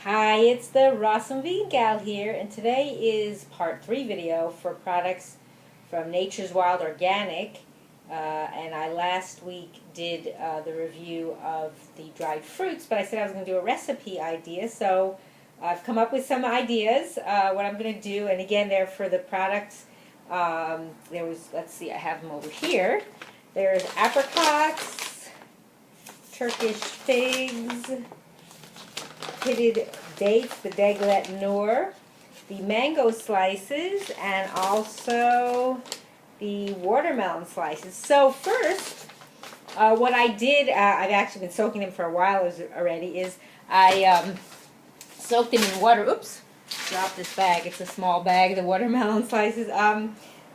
Hi, it's the Rawesome Vegan Gal here, and today is part 3 video for products from Nature's Wild Organic. And I last week did the review of the dried fruits, but I said I was going to do a recipe idea, so I've come up with some ideas. What I'm going to do, and again, they're for the products. Let's see, I have them over here. There's apricots, Turkish figs, pitted dates, the Deglet Nour, the mango slices, and also the watermelon slices. So first, what I did, I've actually been soaking them for a while already, is I soaked them in water. Oops, dropped this bag. It's a small bag, the watermelon slices.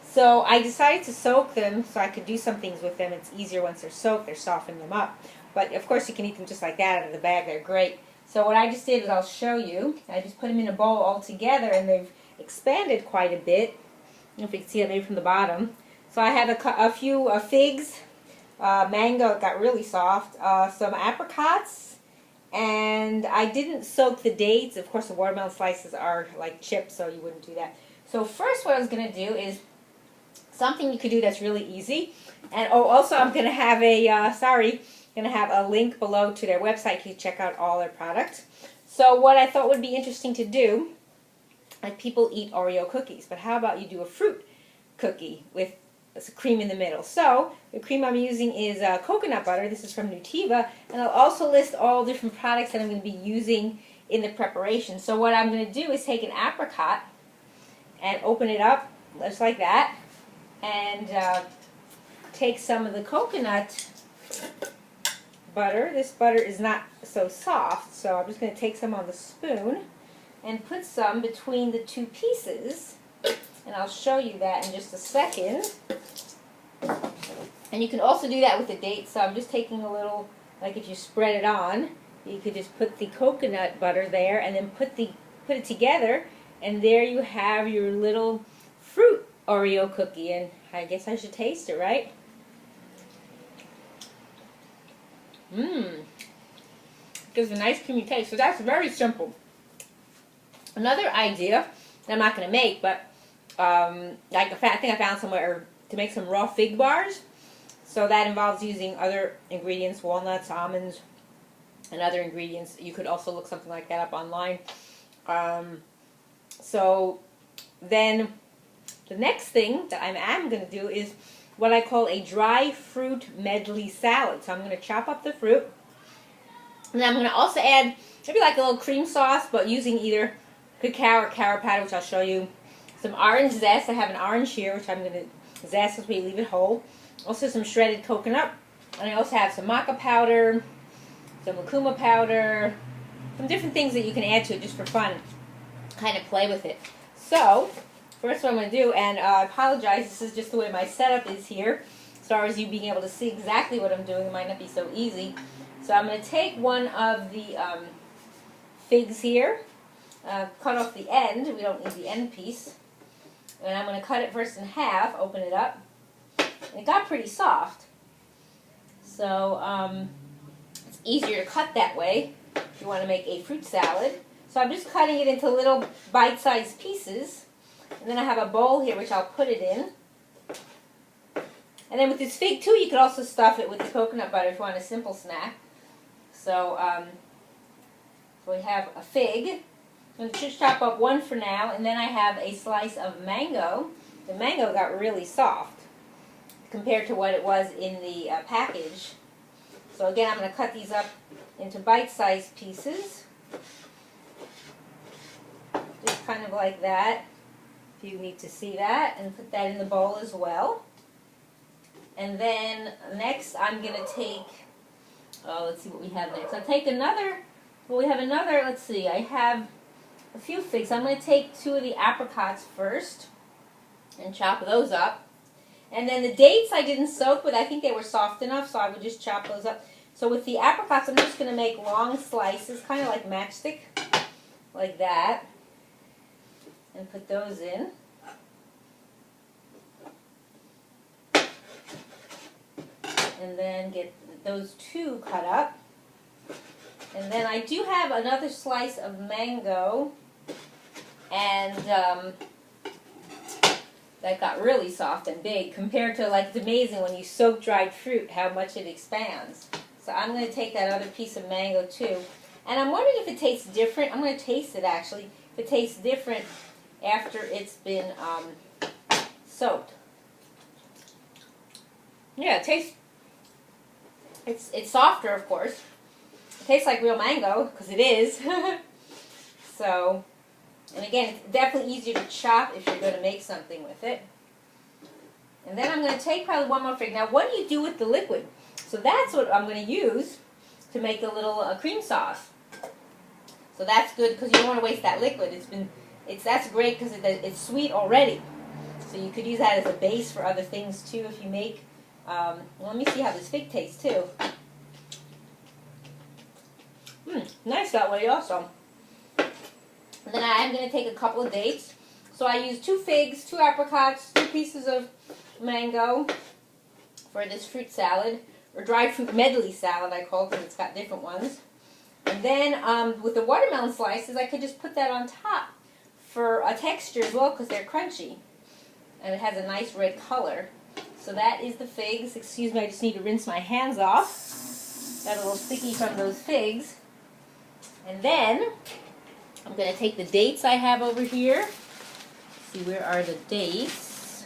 So I decided to soak them so I could do some things with them. It's easier once they're soaked, they're softening them up. But of course you can eat them just like that out of the bag, they're great. So what I just did is I'll show you. I just put them in a bowl all together, and they've expanded quite a bit. I don't know if you can see it maybe from the bottom. So I have a few figs, mango, it got really soft, some apricots, and I didn't soak the dates. Of course the watermelon slices are like chips, so you wouldn't do that. So first what I was going to do is something you could do that's really easy. And also I'm going to have a link below to their website. You can check out all their products. So what I thought would be interesting to do, like people eat Oreo cookies, but how about you do a fruit cookie with cream in the middle? So the cream I'm using is coconut butter. This is from Nutiva, and I'll also list all different products that I'm going to be using in the preparation. So what I'm going to do is take an apricot and open it up just like that, and take some of the coconut butter. This butter is not so soft, so I'm just going to take some on the spoon and put some between the two pieces, and I'll show you that in just a second. And you can also do that with the dates, so I'm just taking a little, like if you spread it on, you could just put the coconut butter there and then put it together, and there you have your little fruit Oreo cookie. And I guess I should taste it, right? Gives a nice creamy taste. So that's very simple. Another idea that I'm not going to make, but I think I found somewhere to make some raw fig bars. So that involves using other ingredients, walnuts, almonds, and other ingredients. You could also look something like that up online. So then the next thing that I am going to do is what I call a dry fruit medley salad. So I'm going to chop up the fruit, and I'm going to also add maybe like a little cream sauce, but using either cacao or Carob powder, which I'll show you. Some orange zest. I have an orange here, which I'm going to zest as we leave it whole. Also some shredded coconut, and I also have some Maca powder, some Lucuma powder, some different things that you can add to it just for fun. Kind of play with it. So first what I'm going to do, and I apologize, this is just the way my setup is here, as far as you being able to see exactly what I'm doing. It might not be so easy. So I'm going to take one of the figs here, cut off the end. We don't need the end piece. And I'm going to cut it first in half, open it up. And it got pretty soft. So it's easier to cut that way if you want to make a fruit salad. So I'm just cutting it into little bite-sized pieces. And then I have a bowl here which I'll put it in. And then with this fig too, you could also stuff it with the coconut butter if you want a simple snack. So, so we have a fig. I'm going to just chop up one for now, and then I have a slice of mango. The mango got really soft compared to what it was in the package. So again, I'm going to cut these up into bite-sized pieces. Just kind of like that. You need to see that, and put that in the bowl as well. And then next I'm going to take, let's see what we have next. I'll take another, let's see, I have a few figs. I'm going to take 2 of the apricots first and chop those up. And then the dates I didn't soak, but I think they were soft enough, so I would just chop those up. So with the apricots, I'm just going to make long slices, kind of like matchstick, like that. And put those in. And then get those 2 cut up. And then I do have another slice of mango, and that got really soft and big compared to, like, it's amazing when you soak dried fruit how much it expands. So I'm going to take that other piece of mango too. And I'm wondering if it tastes different. I'm going to taste it actually. If it tastes different after it's been soaked. Yeah, it tastes, it's softer, of course. It tastes like real mango, because it is. So, and again, it's definitely easier to chop if you're going to make something with it. And then I'm going to take probably one more fig. Now, what do you do with the liquid? So that's what I'm going to use to make a little cream sauce. So that's good because you don't want to waste that liquid. That's great because it's sweet already. So you could use that as a base for other things too if you make. Well, let me see how this fig tastes too. Nice that way also. And then I'm going to take a couple of dates. So I use 2 figs, 2 apricots, 2 pieces of mango for this fruit salad, or dried fruit medley salad I call it because it's got different ones. And then with the watermelon slices, I could just put that on top for a texture as well because they're crunchy. And it has a nice red color. So that is the figs. Excuse me, I just need to rinse my hands off. Got a little sticky from those figs. And then I'm going to take the dates I have over here. Let's see, where are the dates?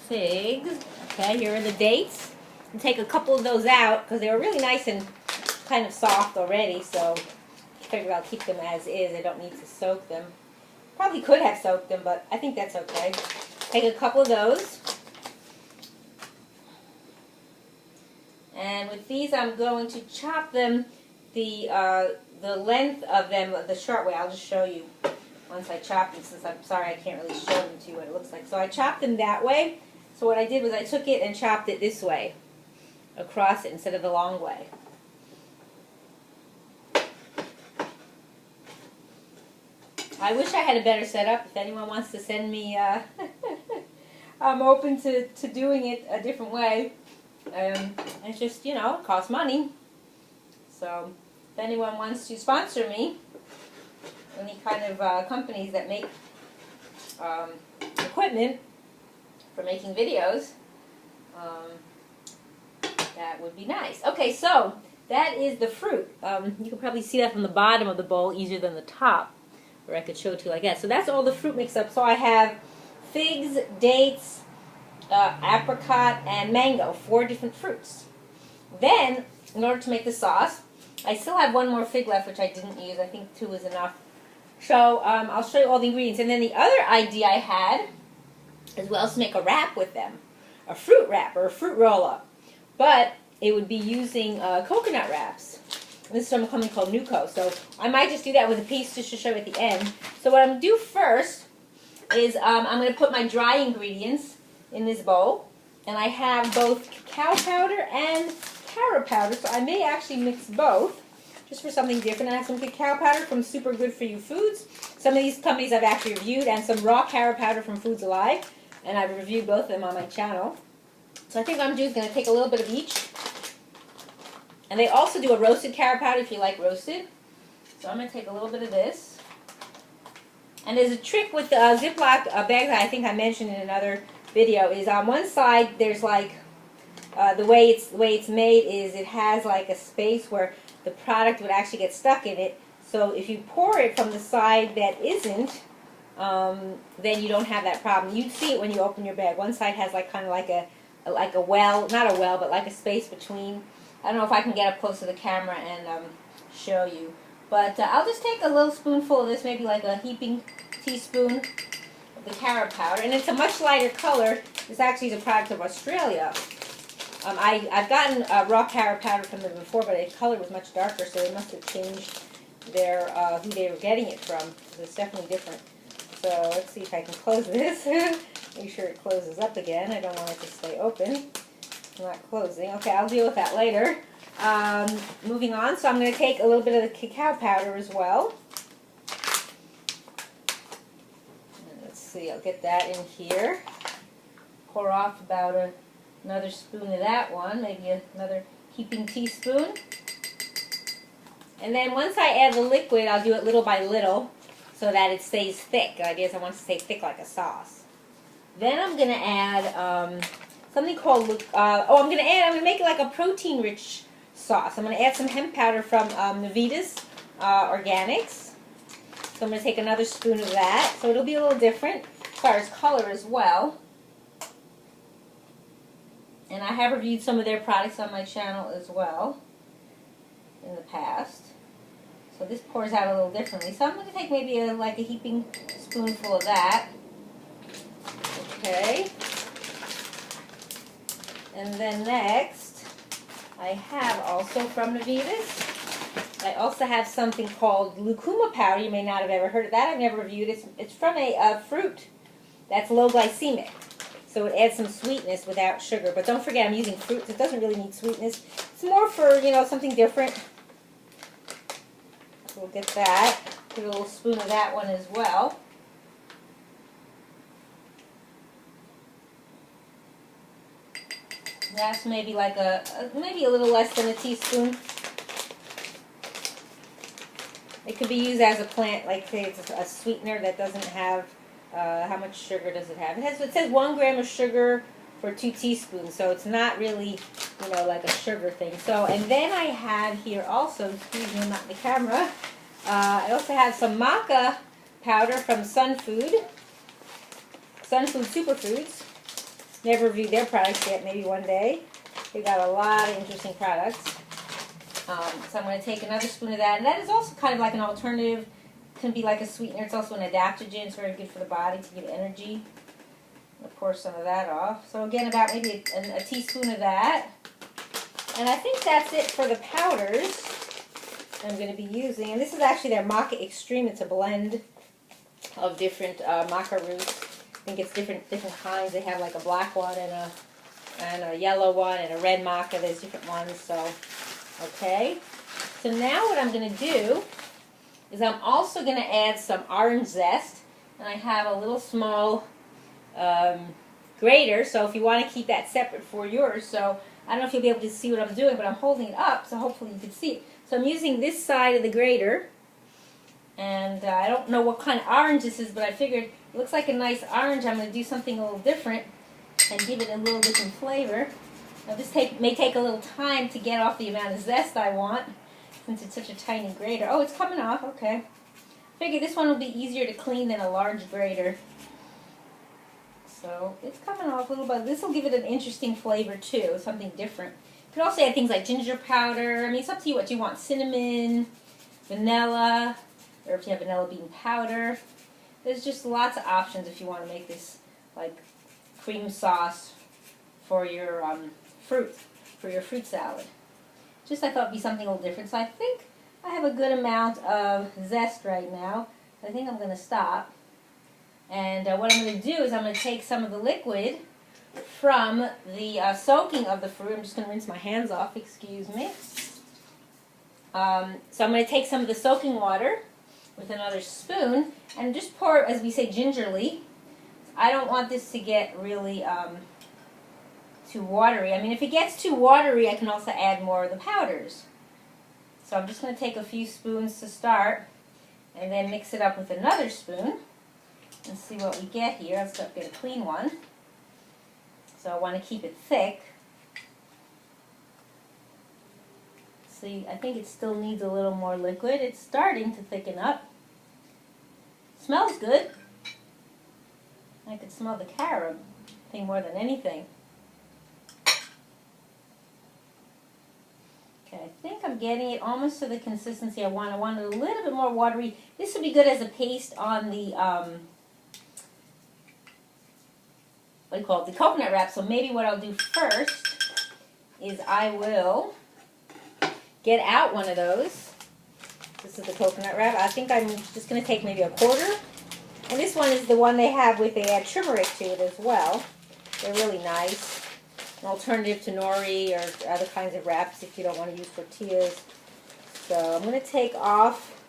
Figs. Okay, here are the dates. And take a couple of those out because they were really nice and kind of soft already. So I figured I'll keep them as is. I don't need to soak them. Probably could have soaked them, but I think that's okay. Take a couple of those. And with these, I'm going to chop them the length of them the short way. I'll just show you once I chop them, since I'm sorry I can't really show them to you what it looks like. So I chopped them that way. So what I did was I took it and chopped it this way, across it instead of the long way. I wish I had a better setup. If anyone wants to send me, I'm open to doing it a different way. It's just, you know, it costs money. So if anyone wants to sponsor me, any kind of companies that make equipment for making videos, that would be nice. Okay, so that is the fruit. You can probably see that from the bottom of the bowl easier than the top, or I could show it to you like that. So that's all the fruit mixed up. So I have figs, dates, apricot, and mango, 4 different fruits. Then, in order to make the sauce, I still have 1 more fig left, which I didn't use. I think 2 is enough. So I'll show you all the ingredients. And then the other idea I had as well is to make a wrap with them, a fruit wrap or a fruit roll-up. But it would be using coconut wraps. This is from a company called NuCo. So I might just do that with a piece just to show you at the end. So what I'm going to do first is I'm going to put my dry ingredients in this bowl. And I have both cacao powder and Carob powder. So I may actually mix both just for something different. I have some cacao powder from Super Good For You Foods. Some of these companies I've actually reviewed, and some raw Carob powder from Foods Alive. And I've reviewed both of them on my channel. So I think what I'm going to do is going to take a little bit of each. And they also do a roasted Carob powder if you like roasted. So I'm going to take a little bit of this. And there's a trick with the Ziploc bags that I think I mentioned in another video. Is on one side there's like the way it's made is it has like a space where the product would actually get stuck in it. So if you pour it from the side that isn't, then you don't have that problem. You see it when you open your bag. One side has like kind of like a well, not a well, but like a space between. I don't know if I can get up close to the camera and show you. But I'll just take a little spoonful of this, maybe like a heaping teaspoon of the Carob powder. And it's a much lighter color. This actually is a product of Australia. I've gotten raw Carob powder from them before, but the color was much darker, so they must have changed their who they were getting it from. So it's definitely different. So let's see if I can close this. Make sure it closes up again. I don't want it to stay open. It's not closing. Okay, I'll deal with that later. Moving on, so I'm going to take a little bit of the cacao powder as well. And let's see, I'll get that in here. Pour off about another spoon of that one, maybe another heaping teaspoon. And then once I add the liquid, I'll do it little by little so that it stays thick. The idea is I want it to stay thick like a sauce. Then I'm going to add something called, I'm going to make it like a protein-rich sauce. I'm going to add some hemp powder from Navitas Organics. So I'm going to take another spoon of that. So it'll be a little different as far as color as well. And I have reviewed some of their products on my channel as well in the past. So this pours out a little differently. So I'm going to take maybe like a heaping spoonful of that. Okay. And then next, I have also from Navitas, I also have something called Lucuma powder. You may not have ever heard of that. I've never reviewed it. It's from a fruit that's low glycemic. So it adds some sweetness without sugar. But don't forget, I'm using fruits. It doesn't really need sweetness. It's more for, you know, something different. So we'll get that. Get a little spoon of that one as well. That's maybe like maybe a little less than a teaspoon. It could be used as a plant, like say it's a sweetener that doesn't have, how much sugar does it have? It says 1 gram of sugar for 2 teaspoons, so it's not really, you know, like a sugar thing. So, and then I have here also, excuse me, not the camera, I also have some Maca powder from Sunfood Superfoods. Never reviewed their products yet, maybe one day. They got a lot of interesting products. So I'm going to take another spoon of that. And that is also kind of like an alternative. It can be like a sweetener. It's also an adaptogen. It's very good for the body to give energy. I'll pour some of that off. So again, about maybe a teaspoon of that. And I think that's it for the powders I'm going to be using. And this is actually their Maca Extreme. It's a blend of different maca roots. I think it's different kinds. They have like a black one and a yellow one and a red maca. There's different ones. So, okay. So now what I'm going to do is I'm also going to add some orange zest. And I have a little small grater. So if you want to keep that separate for yours. So I don't know if you'll be able to see what I'm doing, but I'm holding it up. So hopefully you can see it. So I'm using this side of the grater. And I don't know what kind of orange this is, but I figured it looks like a nice orange. I'm going to do something a little different and give it a little different flavor. Now this may take a little time to get off the amount of zest I want, since it's such a tiny grater. Oh, it's coming off. Okay. I figure this one will be easier to clean than a large grater. So it's coming off a little bit. This will give it an interesting flavor too, something different. You can also add things like ginger powder. I mean, it's up to you what you want. Cinnamon, vanilla, or if you have vanilla bean powder. There's just lots of options if you want to make this like cream sauce for your fruit salad. Just I thought it'd be something a little different. So I think I have a good amount of zest right now. I think I'm going to stop. And what I'm going to do is I'm going to take some of the liquid from the soaking of the fruit. I'm just going to rinse my hands off, excuse me. So I'm going to take some of the soaking water with another spoon and just pour, as we say, gingerly. I don't want this to get really too watery. I mean, if it gets too watery, I can also add more of the powders. So I'm just going to take a few spoons to start and then mix it up with another spoon and see what we get here. Let's get a clean one. So I want to keep it thick. See, I think it still needs a little more liquid. It's starting to thicken up. Smells good. I could smell the carob thing more than anything. Okay, I think I'm getting it almost to the consistency I want. I want it a little bit more watery. This would be good as a paste on the, what do you call it, the coconut wrap. So maybe what I'll do first is I will get out one of those. This is the coconut wrap. I think I'm just going to take maybe a quarter. And this one is the one they have with, they add turmeric to it as well. They're really nice. An alternative to nori or other kinds of wraps if you don't want to use tortillas. So I'm going to take off,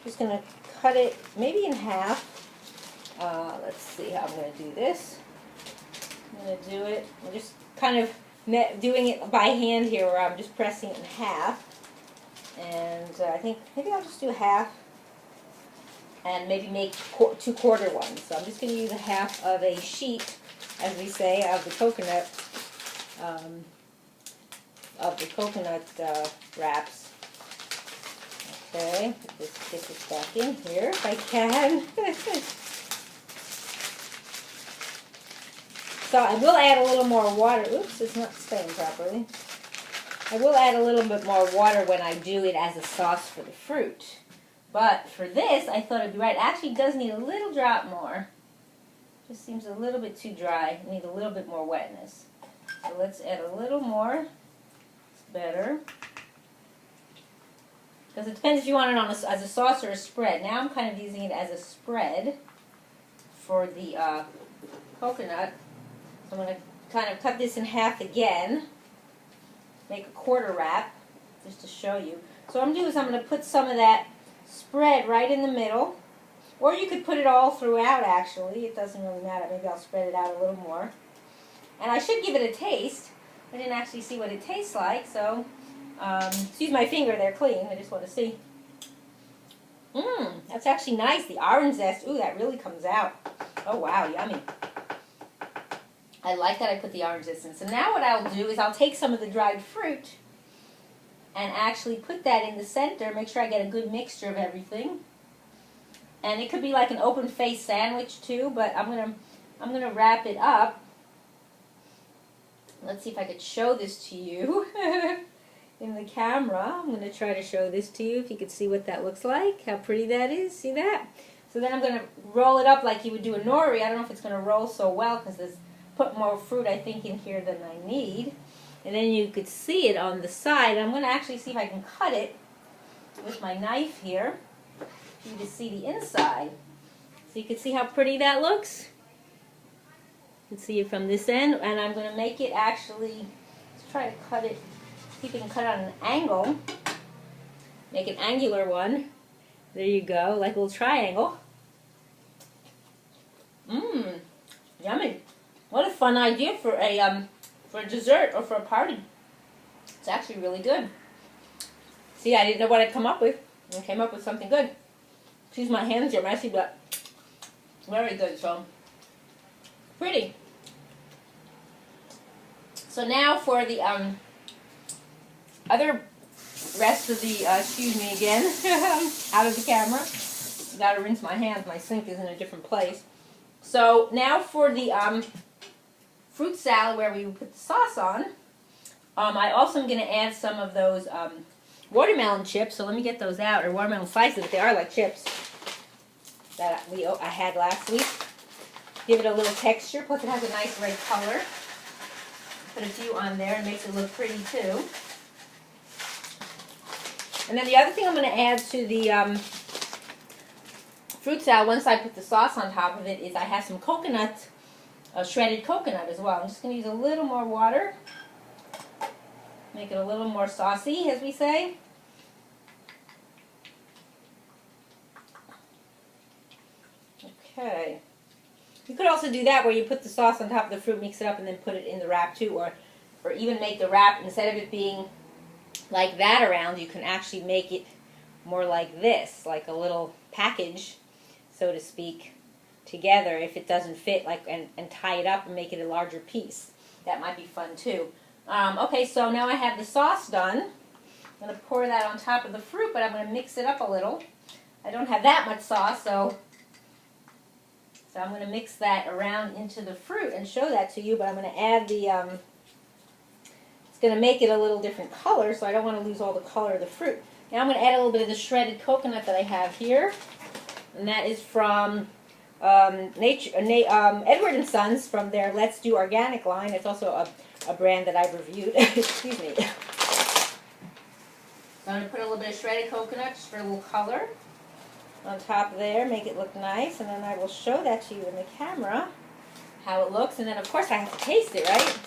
just going to cut it maybe in half. Let's see how I'm going to do this. I'm going to do it, I'm just kind of doing it by hand here where I'm just pressing it in half. And I think maybe I'll just do half and maybe make 2/4 ones. So I'm just going to use a half of a sheet, as we say, of the coconut wraps. Okay, get this back in here if I can. So I will add a little more water. Oops, it's not staying properly. I will add a little bit more water when I do it as a sauce for the fruit. But for this, I thought it'd be right. It actually does need a little drop more. Just seems a little bit too dry. Need a little bit more wetness. So let's add a little more. It's better. Because it depends if you want it on as a sauce or a spread. Now I'm kind of using it as a spread for the coconut. So I'm going to kind of cut this in half again. Make a 1/4 wrap, just to show you. So what I'm going to do is I'm going to put some of that spread right in the middle. Or you could put it all throughout, actually. It doesn't really matter. Maybe I'll spread it out a little more. And I should give it a taste. I didn't actually see what it tastes like, so excuse my finger, they're clean. I just want to see. That's actually nice. The orange zest, ooh, that really comes out. Oh, wow, yummy. I like that I put the orange zest in. So now what I'll do is I'll take some of the dried fruit and actually put that in the center. Make sure I get a good mixture of everything. And it could be like an open-faced sandwich too, but I'm gonna wrap it up. Let's see if I could show this to you in the camera. I'm gonna try to show this to you if you could see what that looks like. How pretty that is. See that? So then I'm gonna roll it up like you would do a Nour. I don't know if it's gonna roll so well because there's put more fruit I think in here than I need. And then you could see it on the side. I'm gonna actually see if I can cut it with my knife here. You can see the inside. So you can see how pretty that looks. You can see it from this end, and I'm going to make it actually, let's try to cut it, see if we can cut it on an angle. Make an angular one. There you go, like a little triangle. Yummy. What a fun idea for a dessert or for a party. It's actually really good. See, I didn't know what I'd come up with. I came up with something good. Excuse my hands, are messy, but very good, so pretty. So now for the other rest of the, excuse me again, out of the camera. Gotta rinse my hands, my sink is in a different place. So now for the fruit salad where we put the sauce on, I also am going to add some of those watermelon chips, so let me get those out, or watermelon slices, but they are like chips that I had last week. Give it a little texture, plus it has a nice red color. Put a few on there, and makes it look pretty too. And then the other thing I'm going to add to the fruit salad, once I put the sauce on top of it, is I have some coconut, shredded coconut as well. I'm just going to use a little more water. Make it a little more saucy, as we say. Okay. You could also do that where you put the sauce on top of the fruit, mix it up, and then put it in the wrap too. Or even make the wrap, instead of it being like that around, you can actually make it more like this, like a little package, so to speak, together if it doesn't fit, like and tie it up and make it a larger piece. That might be fun too. Okay, so now I have the sauce done. I'm going to pour that on top of the fruit, but I'm going to mix it up a little. I don't have that much sauce, so I'm going to mix that around into the fruit and show that to you, but I'm going to add the, it's going to make it a little different color, so I don't want to lose all the color of the fruit. Now I'm going to add a little bit of the shredded coconut that I have here, and that is from Edward & Sons, from their Let's Do Organic line. It's also a brand that I've reviewed. Excuse me. So I'm going to put a little bit of shredded coconut just for a little color on top there, make it look nice, and then I will show that to you in the camera, how it looks, and then of course I have to taste it, right?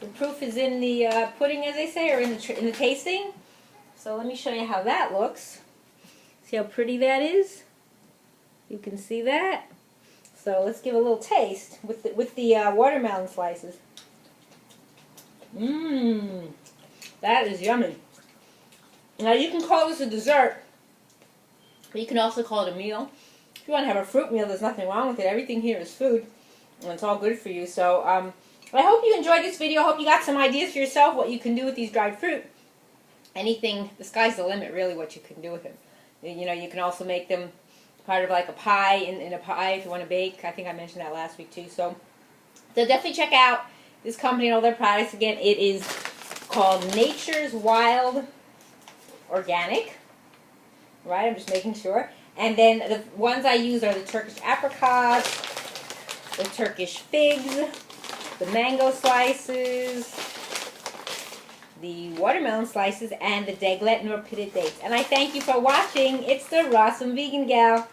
The proof is in the pudding, as they say, or in the tasting. So let me show you how that looks. See how pretty that is? You can see that. So let's give a little taste with the watermelon slices. That is yummy. Now you can call this a dessert, but you can also call it a meal. If you want to have a fruit meal, there's nothing wrong with it. Everything here is food, and it's all good for you. So I hope you enjoyed this video. I hope you got some ideas for yourself what you can do with these dried fruit. Anything, the sky's the limit, really, what you can do with them. You know, you can also make them part of like a pie, in a pie if you want to bake. I think I mentioned that last week too. So definitely check out this company and all their products. Again, it is called Nature's Wild Organic. Right, I'm just making sure. And then the ones I use are the Turkish Apricots, the Turkish Figs, the mango slices, the watermelon slices, and the Deglet Nour pitted dates. And I thank you for watching. It's the Rawesome Vegan Gal.